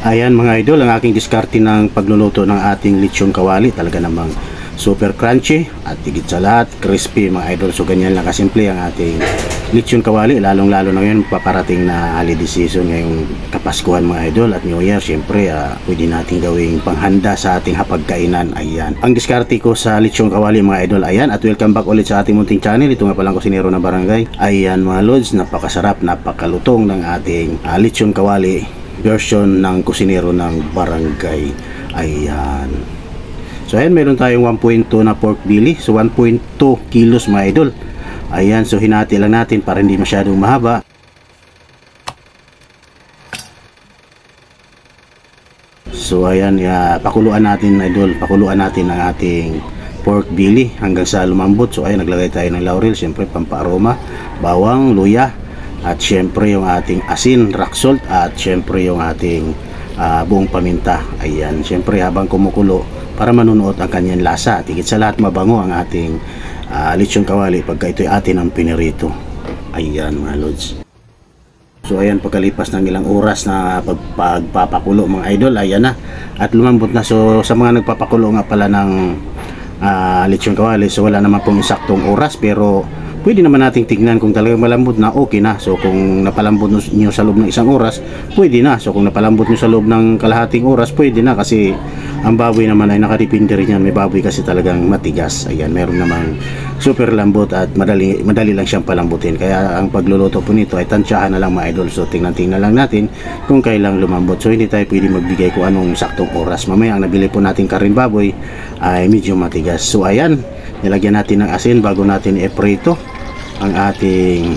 Ayan mga idol, ang aking diskarte ng pagluluto ng ating lechon kawali. Talaga namang super crunchy at higit sa lahat crispy mga idol. So ganyan lang kasimple ang ating lechon kawali, lalong lalo na ngayon paparating na holiday season ngayong Kapaskuhan mga idol at New Year. Siyempre pwede natin gawing panghanda sa ating hapagkainan. Ayan ang diskarte ko sa lechon kawali mga idol. Ayan, at welcome back ulit sa ating munting channel. Ito nga palang kusinero ng barangay. Ayan mga lods, napakasarap, napakalutong ng ating lechon kawali version ng kusinero ng barangay. Ayan. So ayan, meron tayong 1.2 na pork belly. So 1.2 kilos mga idol. Ayan, so hinati lang natin para hindi masyadong mahaba. So ayan, pakuluan natin idol, pakuluan natin ang ating pork belly hanggang sa lumambot. So ayan, naglagay tayo ng laurel, siyempre pampaaroma, bawang, luya, at syempre yung ating asin, rock salt, at syempre yung ating buong paminta. Ayan, syempre habang kumukulo para manunuot ang kanyang lasa at higit sa lahat mabango ang ating lechon kawali pagka ito'y atin ang pinirito. Ayan mga lods. So ayan, pagkalipas ng ilang oras na pagpapakulo mga idol, ayan na at lumambot na. So sa mga nagpapakulo nga pala ng lechon kawali, so wala naman pong saktong oras, pero pwede naman nating tignan kung talagang malambot na, okay na. So kung napalambot nyo sa loob ng isang oras, pwede na. So kung napalambot nyo sa loob ng kalahating oras, pwede na, kasi ang baboy naman ay nakadepende rin yan. May baboy kasi talagang matigas. Ayan, meron namang super lambot at madali lang siyang palambutin. Kaya ang pagluluto po nito ay tansyahan na lang mga idol. So tingnan lang natin kung kailang lumambot. So hindi tayo pwede magbigay kung anong saktong oras. Mamaya ang nabili po natin karin baboy ay medyo matigas. So ayan, nilagyan natin ng asin bago natin i-prito ang ating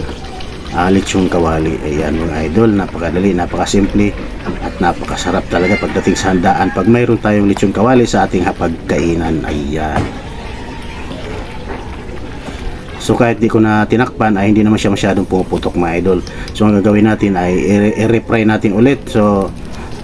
lechon kawali. Ayan mga idol, napakadali, napakasimple at napakasarap talaga pagdating sa handaan pag mayroon tayong lechon kawali sa ating hapagkainan. Ayan. So kahit di ko na tinakpan ay hindi naman siya masyadong pumuputok mga idol. So ang gagawin natin ay i-refry natin ulit. So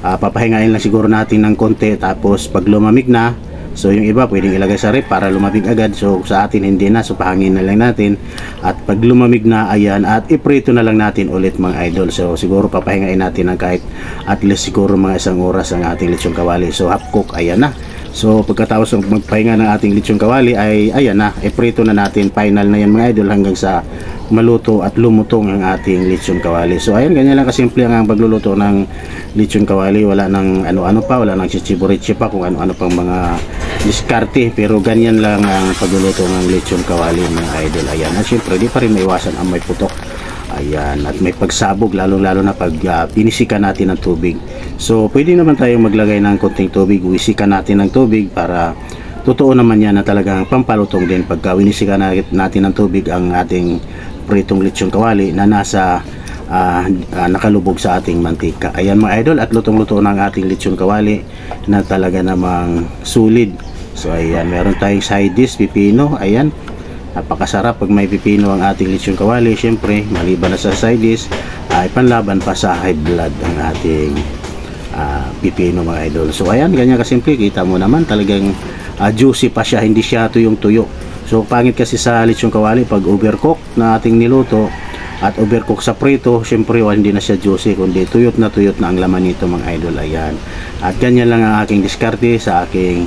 papahingain lang siguro natin ng konti, tapos pag lumamig na, so yung iba pwedeng ilagay sa ref para lumamig agad. So sa atin hindi na, so pahangin na lang natin. At pag lumamig na, ayan, at iprito na lang natin ulit mga idol. So siguro papahingain natin ng kahit at least siguro mga isang oras ang ating lechon kawali. So half cook, ayan na. So pagkatapos ng magpahinga ng ating lechon kawali ay ayan na, iprito na natin. Final na yan mga idol hanggang sa maluto at lumutong ang ating lechon kawali. So ayan, ganyan lang kasimple ang pagluluto ng lechon kawali. Wala nang ano-ano pa, wala nang chichiburichi pa, kung ano-ano pang mga diskarte, pero ganyan lang ang pagluluto ng lechon kawali mga idol. Ayan, at syempre di pa rin maiwasan ang may putok. Ayan, at may pagsabog, lalo na pag pinisikan natin ng tubig. So pwede naman tayong maglagay ng konting tubig, wisikan natin ng tubig para totoo naman yan na talagang pampalutong din pagka winisikan natin ng tubig ang ating pritong lechon kawali na nasa nakalubog sa ating mantika. Ayan mga idol, at lutong-luto ng ating lechon kawali na talaga namang sulit. So ayan, meron tayong side dish, pipino. Ayan, napakasarap pag may pipino ang ating lechon kawali. Syempre maliban na sa side dish ay panlaban pa sa high blood ang ating pipino mga idol. So ayan, ganyan kasimple. Kita mo naman talagang juicy pa siya, hindi siya tuyong-tuyo. So pangit kasi sa lechon kawali pag overcook na ating niluto at overcook sa prito, syempre hindi na siya juicy, kundi tuyot na ang laman nito mga idol. Ayan, at ganyan lang ang aking diskarte sa aking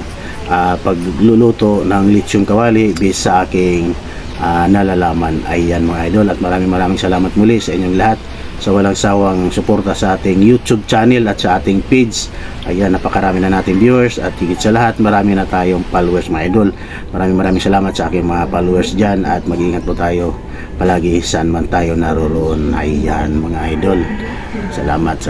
pagluluto ng lechon kawali based sa aking nalalaman. Ayan mga idol, at maraming salamat muli sa inyong lahat sa walang sawang suporta sa ating YouTube channel at sa ating page. Ayan, napakarami na nating viewers at higit sa lahat marami na tayong followers mga idol. Maraming salamat sa aking mga followers dyan, at mag-ingat po tayo palagi saan man tayo naroon. Ayan mga idol, salamat.